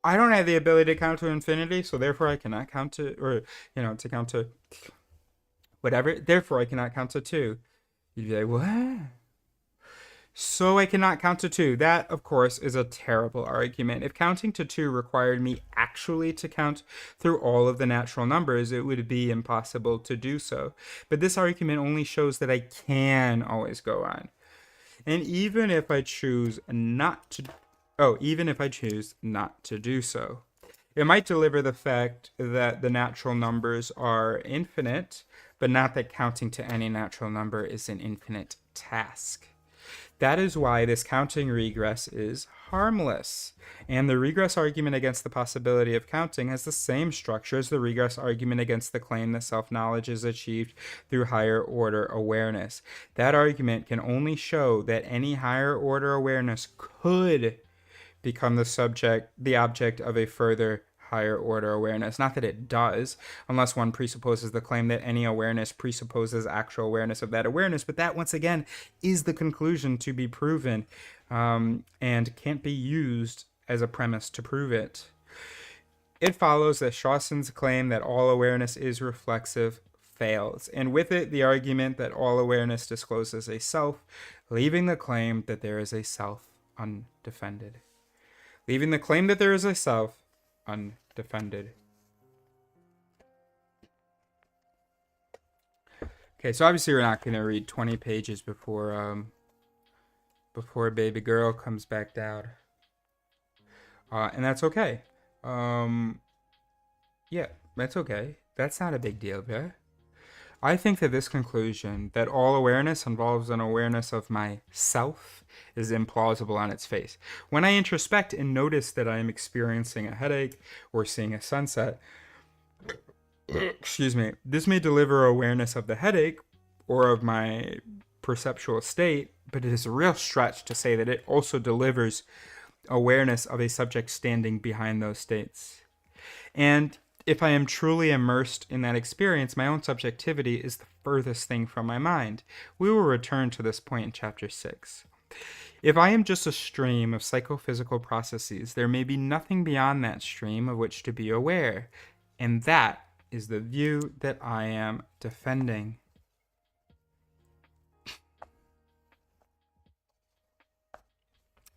[SPEAKER 1] I don't have the ability to count to infinity, so therefore I cannot count to, to count to whatever. Therefore I cannot count to 2. You'd be like, what? So I cannot count to 2. That, of course, is a terrible argument. If counting to 2 required me actually to count through all of the natural numbers, it would be impossible to do so. But this argument only shows that I can always go on. And even if I choose not to do so, it might deliver the fact that the natural numbers are infinite, but not that counting to any natural number is an infinite task. That is why this counting regress is harmless. And the regress argument against the possibility of counting has the same structure as the regress argument against the claim that self-knowledge is achieved through higher order awareness. That argument can only show that any higher order awareness could become the object of a further higher order awareness. Not that it does, unless one presupposes the claim that any awareness presupposes actual awareness of that awareness. But that, once again, is the conclusion to be proven, and can't be used as a premise to prove it. It follows that Strawson's claim that all awareness is reflexive fails, and with it, the argument that all awareness discloses a self, leaving the claim that there is a self undefended. Leaving the claim that there is a self undefended. Okay, so obviously we're not going to read 20 pages before baby girl comes back down. And that's okay. Yeah, that's okay. That's not a big deal, yeah? I think that this conclusion, that all awareness involves an awareness of myself, is implausible on its face. When I introspect and notice that I am experiencing a headache or seeing a sunset, excuse me, this may deliver awareness of the headache or of my perceptual state, but it is a real stretch to say that it also delivers awareness of a subject standing behind those states. And if I am truly immersed in that experience, my own subjectivity is the furthest thing from my mind. We will return to this point in chapter 6. If I am just a stream of psychophysical processes, there may be nothing beyond that stream of which to be aware. And that is the view that I am defending.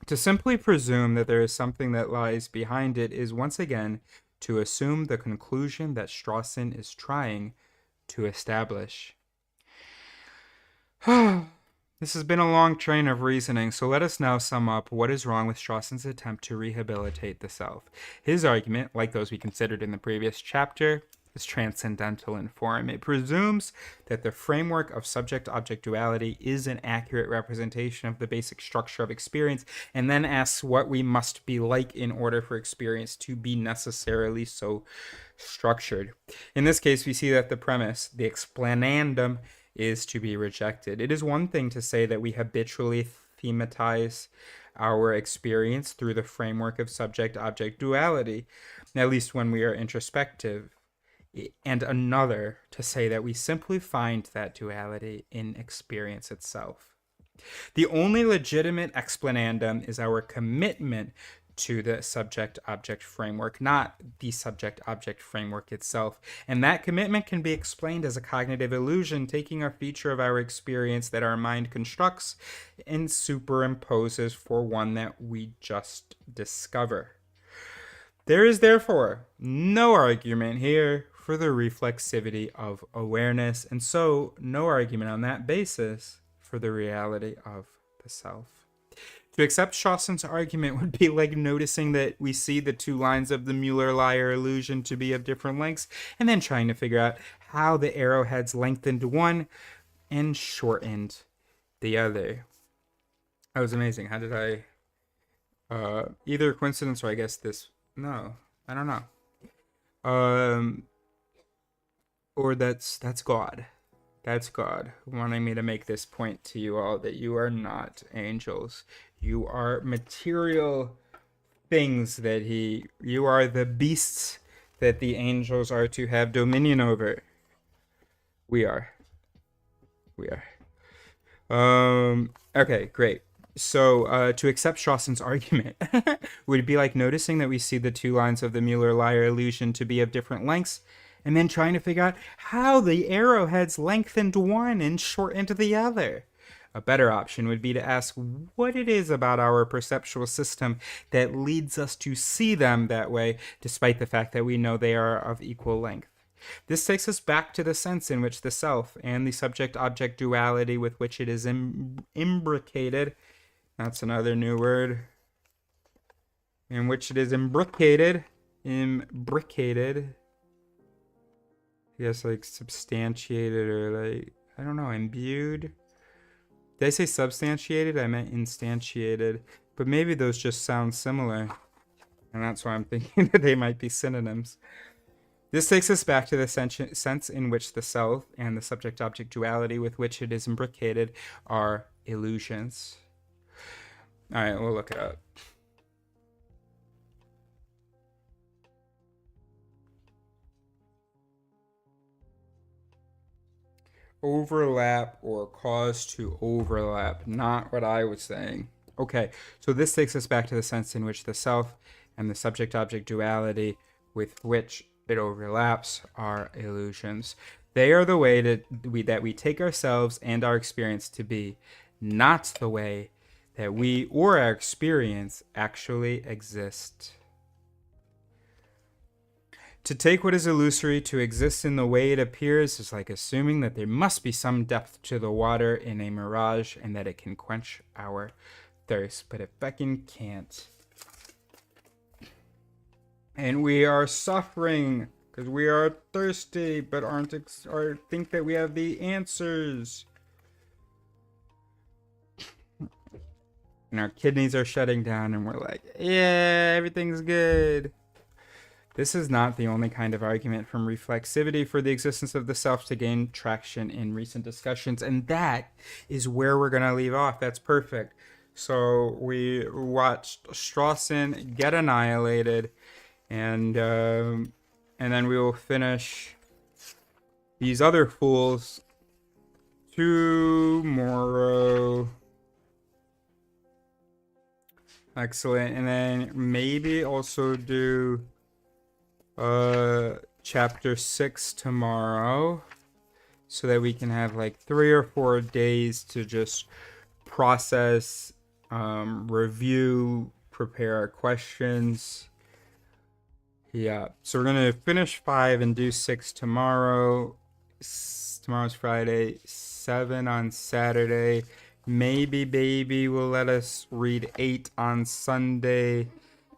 [SPEAKER 1] To simply presume that there is something that lies behind it is once again to assume the conclusion that Strawson is trying to establish. This has been a long train of reasoning, so let us now sum up what is wrong with Strawson's attempt to rehabilitate the self. His argument, like those we considered in the previous chapter, is transcendental in form. It presumes that the framework of subject-object duality is an accurate representation of the basic structure of experience, and then asks what we must be like in order for experience to be necessarily so structured. In this case, we see that the premise, the explanandum, is to be rejected. It is one thing to say that we habitually thematize our experience through the framework of subject-object duality, at least when we are introspective, and another to say that we simply find that duality in experience itself. The only legitimate explanandum is our commitment to the subject-object framework, not the subject-object framework itself. And that commitment can be explained as a cognitive illusion, taking a feature of our experience that our mind constructs and superimposes for one that we just discover. There is therefore no argument here for the reflexivity of awareness, and so no argument on that basis for the reality of the self. To accept Strawson's argument would be like noticing that we see the two lines of the Mueller-Lyer illusion to be of different lengths, and then trying to figure out how the arrowheads lengthened one and shortened the other. That was amazing. How did I... either coincidence or I guess this... No, I don't know. Or that's God. That's God wanting me to make this point to you all, that you are not angels. You are material things that you are the beasts that the angels are to have dominion over. We are. Okay, great. So to accept Strawson's argument would be like noticing that we see the two lines of the Mueller-Lyer illusion to be of different lengths, and then trying to figure out how the arrowheads lengthened one and shortened the other. A better option would be to ask what it is about our perceptual system that leads us to see them that way, despite the fact that we know they are of equal length. This takes us back to the sense in which the self and the subject-object duality with which it is imbricated, that's another new word, in which it is imbricated, I guess like substantiated or like, I don't know, imbued. Did I say substantiated? I meant instantiated. But maybe those just sound similar. And that's why I'm thinking that they might be synonyms. This takes us back to the sense in which the self and the subject-object duality with which it is imbricated are illusions. Alright, we'll look it up. Overlap or cause to overlap, not what I was saying. Okay, so this takes us back to the sense in which the self and the subject-object duality with which it overlaps are illusions. They are the way that we take ourselves and our experience to be, not the way that we or our experience actually exist. To take what is illusory to exist in the way it appears is like assuming that there must be some depth to the water in a mirage and that it can quench our thirst, but it feckin' can't. And we are suffering because we are thirsty, but or think that we have the answers. And our kidneys are shutting down, and we're like, yeah, everything's good. This is not the only kind of argument from reflexivity for the existence of the self to gain traction in recent discussions, and that is where we're going to leave off. That's perfect. So we watched Strawson get annihilated, and then we will finish these other fools tomorrow. Excellent. And then maybe also do chapter 6 tomorrow, so that we can have like 3 or 4 days to just process, review, prepare our questions. Yeah, so we're gonna finish 5 and do 6 tomorrow. Tomorrow's Friday. 7 on Saturday. Maybe baby will let us read 8 on Sunday,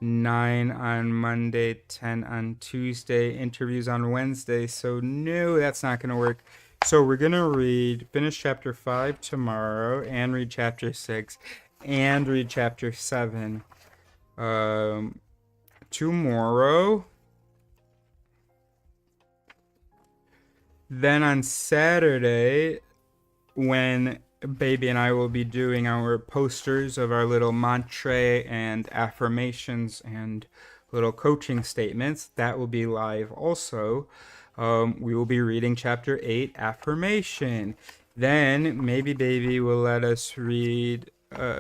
[SPEAKER 1] 9 on Monday, 10 on Tuesday, interviews on Wednesday. So no, that's not gonna work. So we're gonna finish chapter 5 tomorrow, and read chapter 6, and read chapter 7 tomorrow. Then on Saturday, when baby and I will be doing our posters of our little mantra and affirmations and little coaching statements, that will be live also. We will be reading chapter 8, affirmation. Then maybe baby will let us read,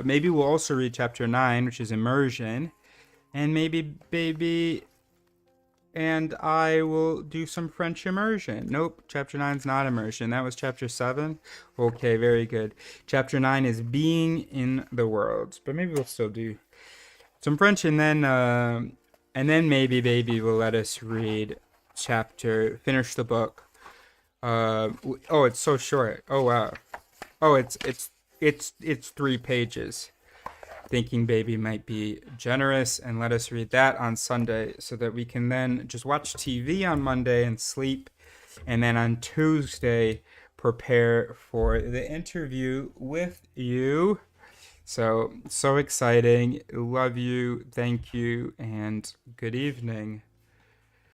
[SPEAKER 1] maybe we'll also read chapter 9, which is immersion. And maybe baby and I will do some French immersion. Nope, chapter 9 is not immersion. That was chapter 7. Okay, very good. Chapter 9 is being in the world. But maybe we'll still do some French, and then maybe baby will let us finish the book. Oh, it's so short. Oh wow. Oh, it's 3 pages. Thinking baby might be generous and let us read that on Sunday, so that we can then just watch TV on Monday and sleep, and then on Tuesday prepare for the interview with you. So exciting. Love you. Thank you, and good evening.